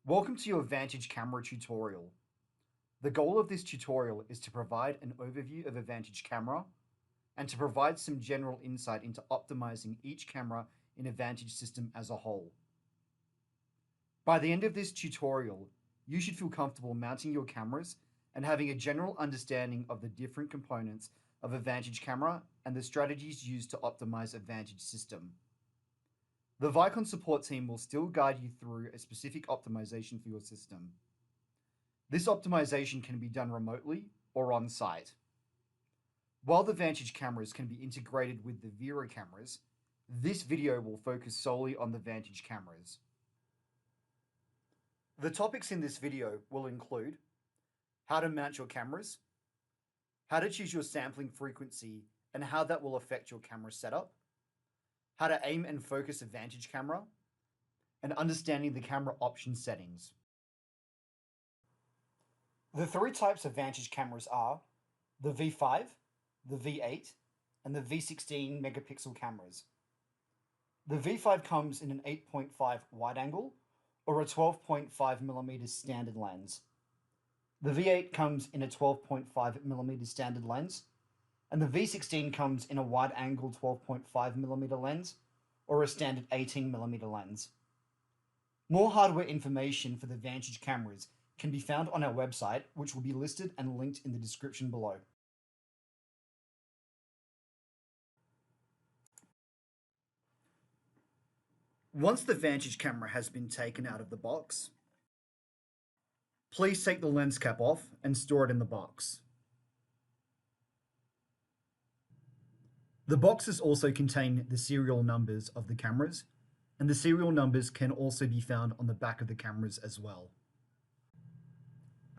Welcome to your Vantage camera tutorial. The goal of this tutorial is to provide an overview of a Vantage camera and to provide some general insight into optimizing each camera in a Vantage system as a whole. By the end of this tutorial, you should feel comfortable mounting your cameras and having a general understanding of the different components of a Vantage camera and the strategies used to optimize a Vantage system. The Vicon support team will still guide you through a specific optimization for your system. This optimization can be done remotely or on site. While the Vantage cameras can be integrated with the Vero cameras, this video will focus solely on the Vantage cameras. The topics in this video will include how to mount your cameras, how to choose your sampling frequency and how that will affect your camera setup, how to aim and focus a Vantage camera, and understanding the camera option settings. The three types of Vantage cameras are the V5, the V8, and the V16 megapixel cameras. The V5 comes in an 8.5 wide angle or a 12.5mm standard lens. The V8 comes in a 12.5mm standard lens, and the V16 comes in a wide angle 12.5mm lens or a standard 18mm lens. More hardware information for the Vantage cameras can be found on our website, which will be listed and linked in the description below. Once the Vantage camera has been taken out of the box, please take the lens cap off and store it in the box. The boxes also contain the serial numbers of the cameras, and the serial numbers can also be found on the back of the cameras as well.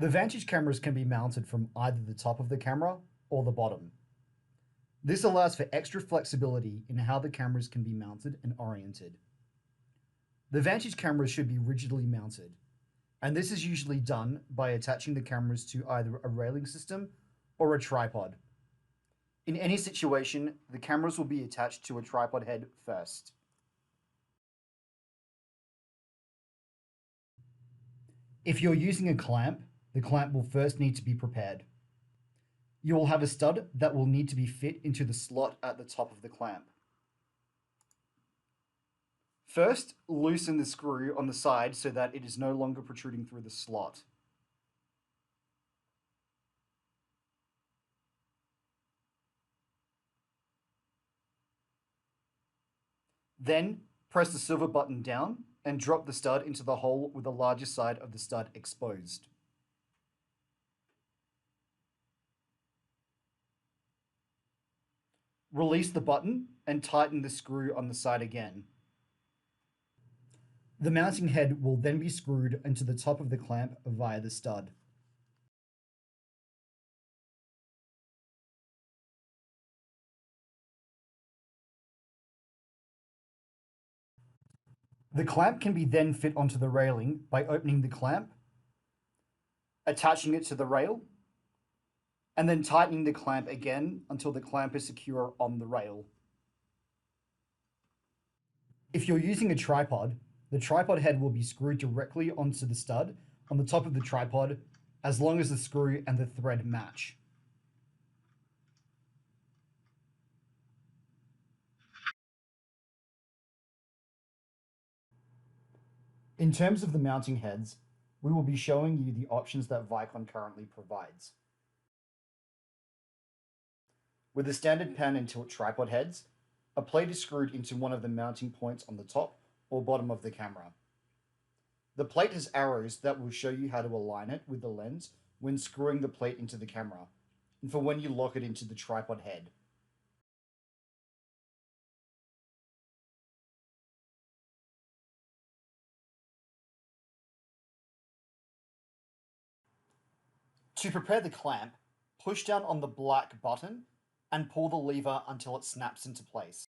The Vantage cameras can be mounted from either the top of the camera or the bottom. This allows for extra flexibility in how the cameras can be mounted and oriented. The Vantage cameras should be rigidly mounted, and this is usually done by attaching the cameras to either a railing system or a tripod. In any situation, the cameras will be attached to a tripod head first. If you're using a clamp, the clamp will first need to be prepared. You will have a stud that will need to be fit into the slot at the top of the clamp. First, loosen the screw on the side so that it is no longer protruding through the slot. Then, press the silver button down and drop the stud into the hole with the larger side of the stud exposed. Release the button and tighten the screw on the side again. The mounting head will then be screwed into the top of the clamp via the stud. The clamp can be then fit onto the railing by opening the clamp, attaching it to the rail, and then tightening the clamp again until the clamp is secure on the rail. If you're using a tripod, the tripod head will be screwed directly onto the stud on the top of the tripod as long as the screw and the thread match. In terms of the mounting heads, we will be showing you the options that Vicon currently provides. With the standard pan and tilt tripod heads, a plate is screwed into one of the mounting points on the top or bottom of the camera. The plate has arrows that will show you how to align it with the lens when screwing the plate into the camera, and for when you lock it into the tripod head. To prepare the clamp, push down on the black button and pull the lever until it snaps into place.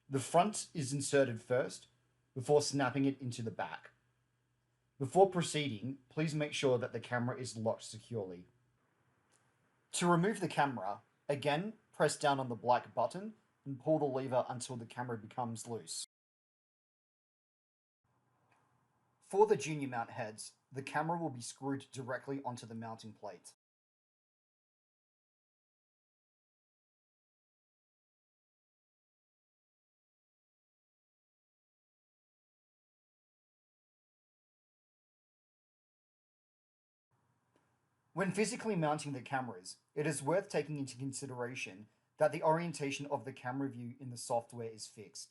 The front is inserted first before snapping it into the back. Before proceeding, please make sure that the camera is locked securely. To remove the camera, again, press down on the black button and pull the lever until the camera becomes loose. For the junior mount heads, the camera will be screwed directly onto the mounting plate. When physically mounting the cameras, it is worth taking into consideration that the orientation of the camera view in the software is fixed.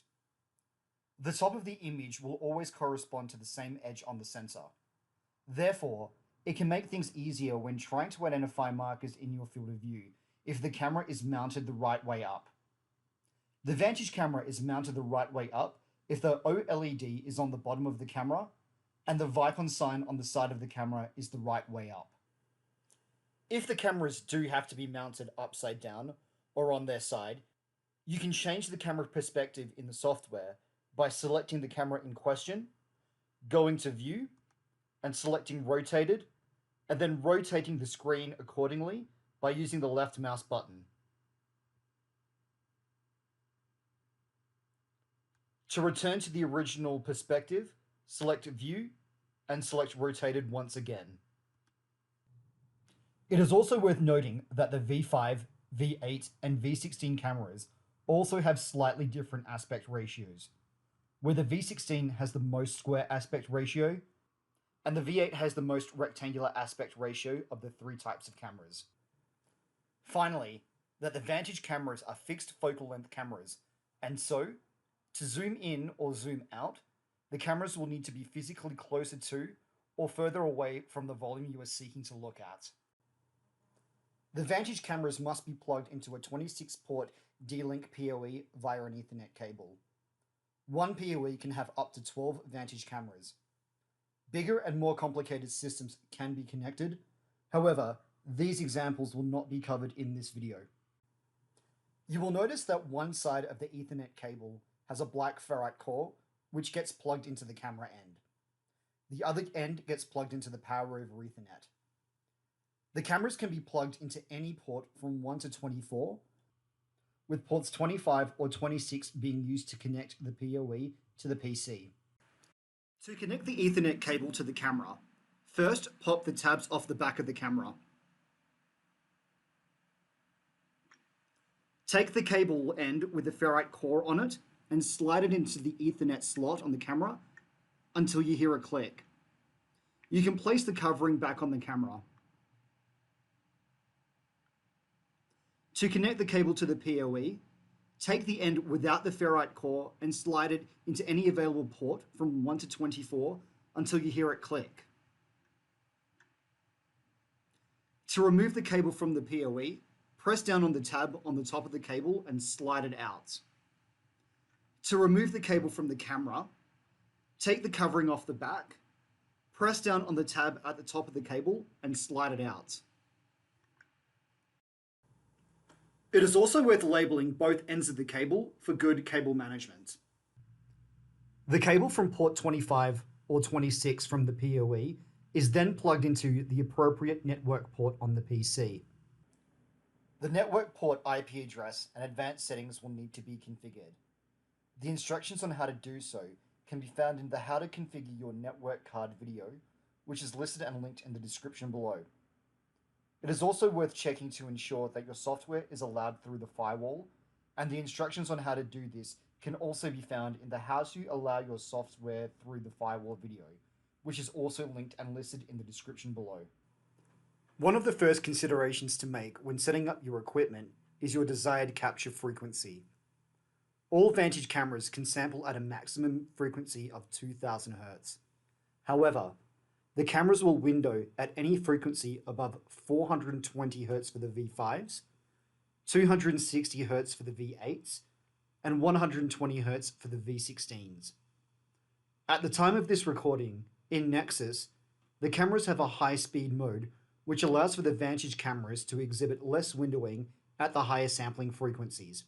The top of the image will always correspond to the same edge on the sensor. Therefore, it can make things easier when trying to identify markers in your field of view if the camera is mounted the right way up. The Vantage camera is mounted the right way up if the OLED is on the bottom of the camera and the Vicon sign on the side of the camera is the right way up. If the cameras do have to be mounted upside down or on their side, you can change the camera perspective in the software by selecting the camera in question, going to View, and selecting Rotated, and then rotating the screen accordingly by using the left mouse button. To return to the original perspective, select View and select Rotated once again. It is also worth noting that the V5, V8, and V16 cameras also have slightly different aspect ratios, where the V16 has the most square aspect ratio, and the V8 has the most rectangular aspect ratio of the three types of cameras. Finally, that the Vantage cameras are fixed focal length cameras, and so, to zoom in or zoom out, the cameras will need to be physically closer to or further away from the volume you are seeking to look at. The Vantage cameras must be plugged into a 26-port D-Link PoE via an Ethernet cable. One PoE can have up to 12 Vantage cameras. Bigger and more complicated systems can be connected. However, these examples will not be covered in this video. You will notice that one side of the Ethernet cable has a black ferrite core, which gets plugged into the camera end. The other end gets plugged into the power over Ethernet. The cameras can be plugged into any port from 1 to 24, with ports 25 or 26 being used to connect the PoE to the PC. To connect the Ethernet cable to the camera, first pop the tabs off the back of the camera. Take the cable end with the ferrite core on it and slide it into the Ethernet slot on the camera until you hear a click. You can place the covering back on the camera. To connect the cable to the PoE, take the end without the ferrite core and slide it into any available port from 1 to 24 until you hear it click. To remove the cable from the PoE, press down on the tab on the top of the cable and slide it out. To remove the cable from the camera, take the covering off the back, press down on the tab at the top of the cable and slide it out. It is also worth labeling both ends of the cable for good cable management. The cable from port 25 or 26 from the PoE is then plugged into the appropriate network port on the PC. The network port IP address and advanced settings will need to be configured. The instructions on how to do so can be found in the How to Configure Your Network Card video, which is listed and linked in the description below. It is also worth checking to ensure that your software is allowed through the Firewall, and the instructions on how to do this can also be found in the How to Allow Your Software Through the Firewall video, which is also linked and listed in the description below. One of the first considerations to make when setting up your equipment is your desired capture frequency. All Vantage cameras can sample at a maximum frequency of 2000 Hz. However, the cameras will window at any frequency above 420 Hz for the V5s, 260 Hz for the V8s, and 120 Hz for the V16s. At the time of this recording, in Nexus, the cameras have a high-speed mode, which allows for the Vantage cameras to exhibit less windowing at the higher sampling frequencies.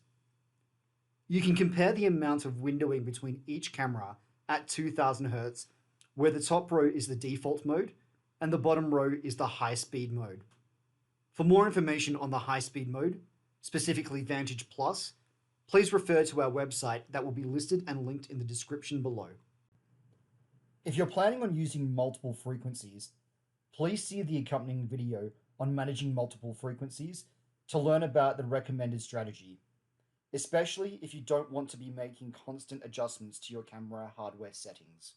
You can compare the amount of windowing between each camera at 2000 Hz, where the top row is the default mode and the bottom row is the high-speed mode. For more information on the high-speed mode, specifically Vantage Plus, please refer to our website that will be listed and linked in the description below. If you're planning on using multiple frequencies, please see the accompanying video on managing multiple frequencies to learn about the recommended strategy, especially if you don't want to be making constant adjustments to your camera hardware settings.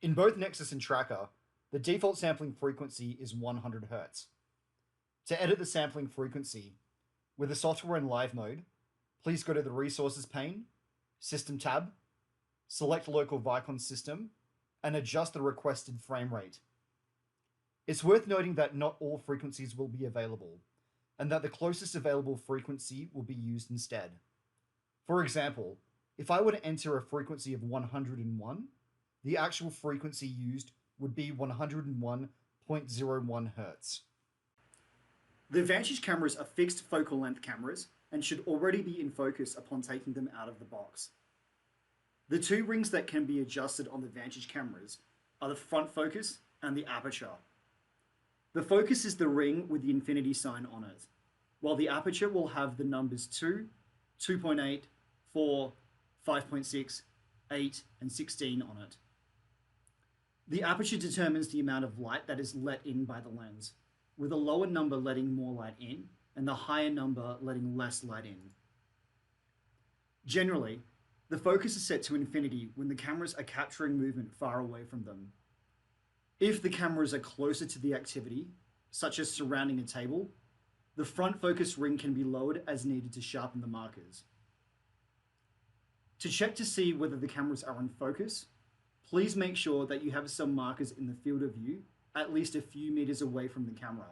In both Nexus and Tracker, the default sampling frequency is 100 Hz. To edit the sampling frequency, with the software in live mode, please go to the Resources pane, System tab, select Local Vicon System, and adjust the requested frame rate. It's worth noting that not all frequencies will be available, and that the closest available frequency will be used instead. For example, if I were to enter a frequency of 101, the actual frequency used would be 101.01 Hz. The Vantage cameras are fixed focal length cameras and should already be in focus upon taking them out of the box. The two rings that can be adjusted on the Vantage cameras are the front focus and the aperture. The focus is the ring with the infinity sign on it, while the aperture will have the numbers 2, 2.8, 4, 5.6, 8, and 16 on it. The aperture determines the amount of light that is let in by the lens, with a lower number letting more light in and the higher number letting less light in. Generally, the focus is set to infinity when the cameras are capturing movement far away from them. If the cameras are closer to the activity, such as surrounding a table, the front focus ring can be lowered as needed to sharpen the markers. To check to see whether the cameras are in focus, please make sure that you have some markers in the field of view at least a few meters away from the camera.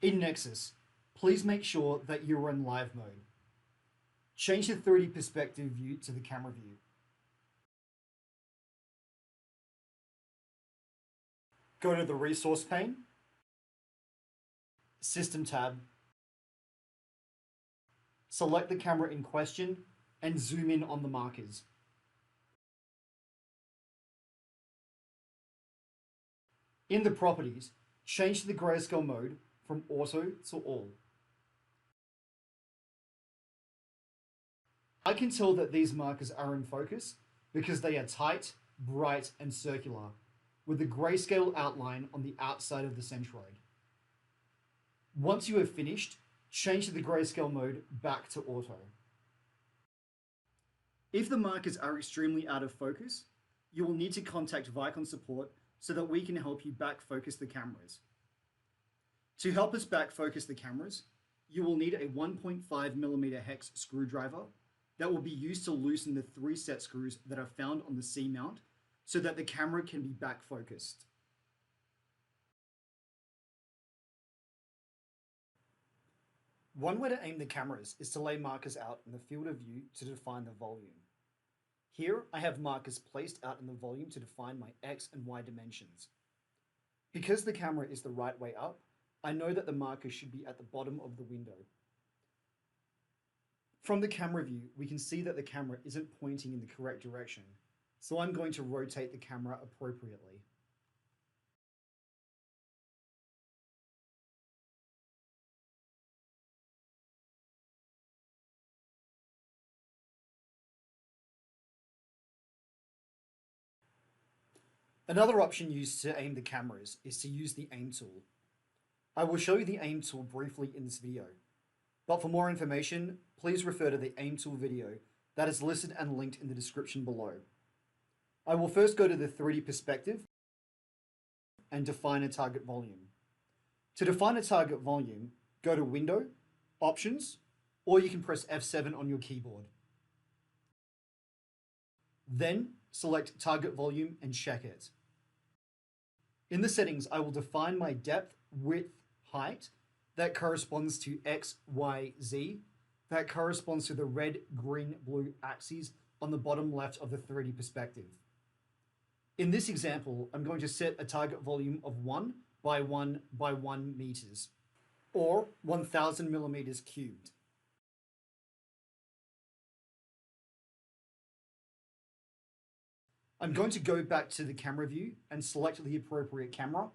In Nexus, please make sure that you are in live mode. Change the 3D perspective view to the camera view. Go to the Resource pane, System tab, select the camera in question, and zoom in on the markers. In the properties, change the grayscale mode from auto to all. I can tell that these markers are in focus because they are tight, bright, and circular, with the grayscale outline on the outside of the centroid. Once you have finished, change the grayscale mode back to auto. If the markers are extremely out of focus, you will need to contact Vicon support so that we can help you back focus the cameras. To help us back focus the cameras, you will need a 1.5mm hex screwdriver that will be used to loosen the 3 set screws that are found on the C-mount so that the camera can be back focused. One way to aim the cameras is to lay markers out in the field of view to define the volume. Here I have markers placed out in the volume to define my X and Y dimensions. Because the camera is the right way up, I know that the marker should be at the bottom of the window. From the camera view, we can see that the camera isn't pointing in the correct direction, so I'm going to rotate the camera appropriately. Another option used to aim the cameras is to use the aim tool. I will show you the aim tool briefly in this video, but for more information, please refer to the aim tool video that is listed and linked in the description below. I will first go to the 3D perspective and define a target volume. To define a target volume, go to Window, Options, or you can press F7 on your keyboard. Then select Target Volume and check it. In the settings, I will define my depth, width, height that corresponds to X, Y, Z, that corresponds to the red, green, blue axes on the bottom left of the 3D perspective. In this example, I'm going to set a target volume of 1 by 1 by 1 meters, or 1000 millimeters cubed. I'm going to go back to the camera view and select the appropriate camera,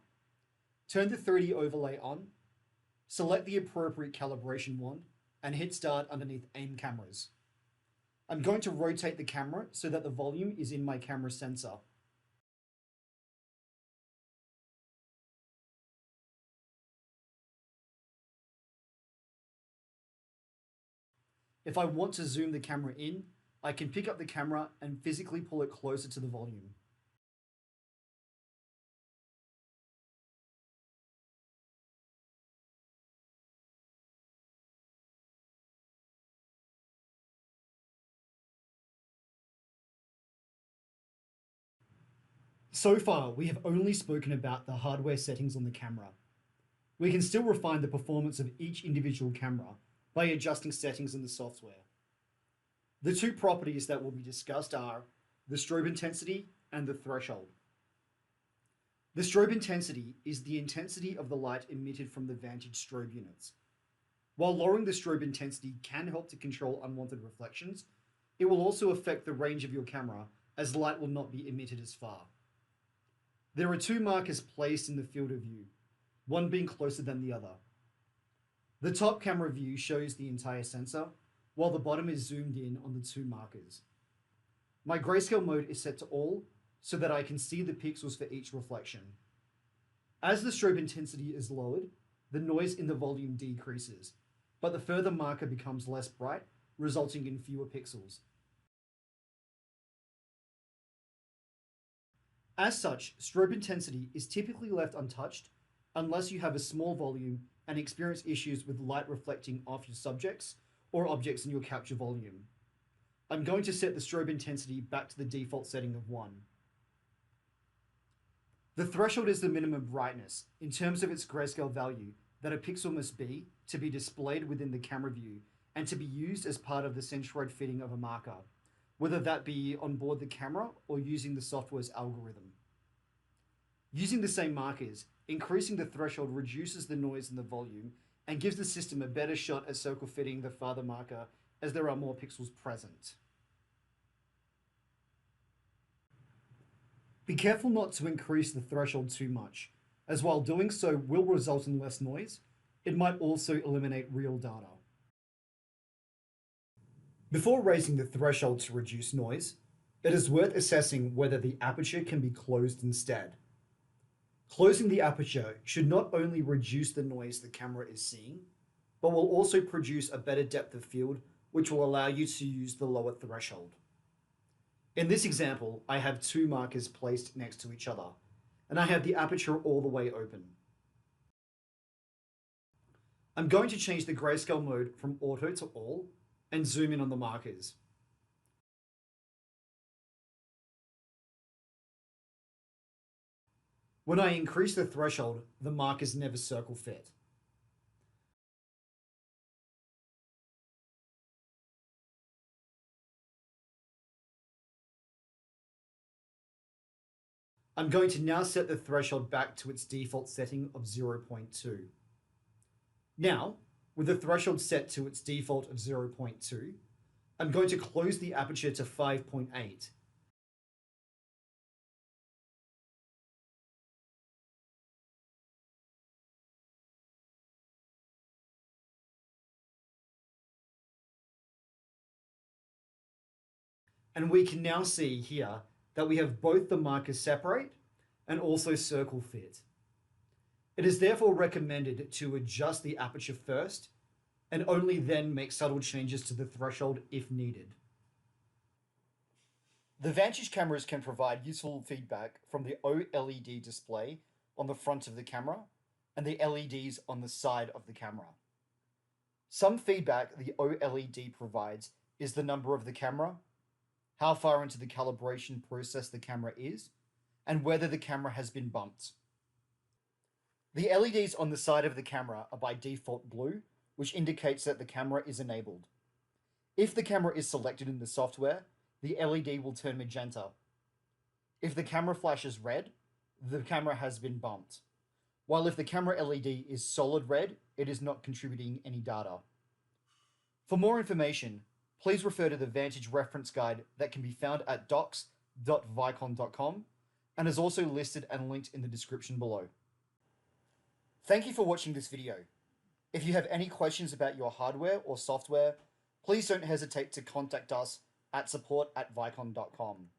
turn the 3D overlay on, select the appropriate calibration wand, and hit start underneath aim cameras. I'm going to rotate the camera so that the volume is in my camera sensor. If I want to zoom the camera in, I can pick up the camera and physically pull it closer to the volume. So far, we have only spoken about the hardware settings on the camera. We can still refine the performance of each individual camera by adjusting settings in the software. The two properties that will be discussed are the strobe intensity and the threshold. The strobe intensity is the intensity of the light emitted from the Vantage strobe units. While lowering the strobe intensity can help to control unwanted reflections, it will also affect the range of your camera as light will not be emitted as far. There are two markers placed in the field of view, one being closer than the other. The top camera view shows the entire sensor, while the bottom is zoomed in on the two markers. My grayscale mode is set to all, so that I can see the pixels for each reflection. As the strobe intensity is lowered, the noise in the volume decreases, but the further marker becomes less bright, resulting in fewer pixels. As such, strobe intensity is typically left untouched unless you have a small volume and experience issues with light reflecting off your subjects or objects in your capture volume. I'm going to set the strobe intensity back to the default setting of 1. The threshold is the minimum brightness in terms of its grayscale value that a pixel must be to be displayed within the camera view and to be used as part of the centroid fitting of a marker, whether that be on board the camera or using the software's algorithm. Using the same markers, increasing the threshold reduces the noise in the volume and gives the system a better shot at circle fitting the farther marker as there are more pixels present. Be careful not to increase the threshold too much, as while doing so will result in less noise, it might also eliminate real data. Before raising the threshold to reduce noise, it is worth assessing whether the aperture can be closed instead. Closing the aperture should not only reduce the noise the camera is seeing, but will also produce a better depth of field, which will allow you to use the lower threshold. In this example, I have two markers placed next to each other, and I have the aperture all the way open. I'm going to change the grayscale mode from auto to all and zoom in on the markers. When I increase the threshold, the markers never circle fit. I'm going to now set the threshold back to its default setting of 0.2. Now, with the threshold set to its default of 0.2, I'm going to close the aperture to 5.8. And we can now see here that we have both the markers separate and also circle fit. It is therefore recommended to adjust the aperture first and only then make subtle changes to the threshold if needed. The Vantage cameras can provide useful feedback from the OLED display on the front of the camera and the LEDs on the side of the camera. Some feedback the OLED provides is the number of the camera, how far into the calibration process the camera is, and whether the camera has been bumped. The LEDs on the side of the camera are by default blue, which indicates that the camera is enabled. If the camera is selected in the software, the LED will turn magenta. If the camera flashes red, the camera has been bumped. While if the camera LED is solid red, it is not contributing any data. For more information, please refer to the Vantage reference guide that can be found at docs.vicon.com and is also listed and linked in the description below. Thank you for watching this video. If you have any questions about your hardware or software, please don't hesitate to contact us at support@vicon.com.